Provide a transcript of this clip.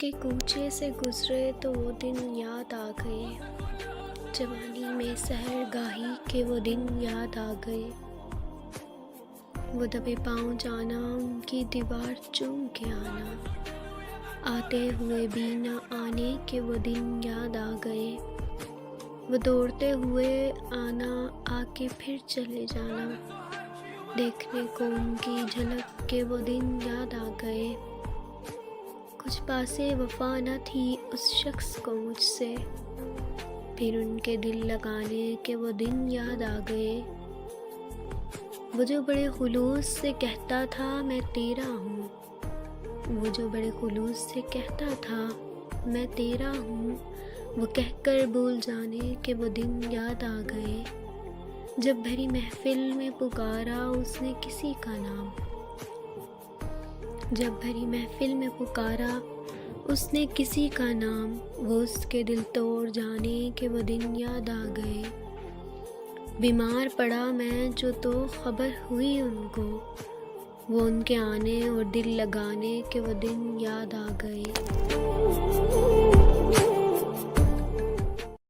کے کوچے سے گزرے تو وہ دن یاد آ گئے، جوانی میں سحر گاہی کے وہ دن یاد آ گئے، وہ دبے پاؤں جانا، ان کی دیوار چوم کے آنا، آتے ہوئے بھی نہ آنے کے وہ دن یاد آ گئے، وہ دوڑتے ہوئے آنا، آ کے پھر چلے جانا، دیکھنے کو ان کی جھلک کے وہ دن یاد آ گئے، کچھ پاسے وفا نہ تھی اس شخص کو مجھ سے، پھر ان کے دل لگانے کے وہ دن یاد آ گئے، وہ جو بڑے خلوص سے کہتا تھا میں تیرا ہوں، وہ جو بڑے خلوص سے کہتا تھا میں تیرا ہوں، وہ کہہ کر بھول جانے کے وہ دن یاد آ گئے، جب بھری محفل میں پکارا اس نے کسی کا نام، جب بھری محفل میں پکارا اس نے کسی کا نام، وہ اس کے دل توڑ جانے کے وہ دن یاد آ گئے، بیمار پڑا میں جو تو خبر ہوئی ان کو، وہ ان کے آنے اور دل لگانے کے وہ دن یاد آ گئے۔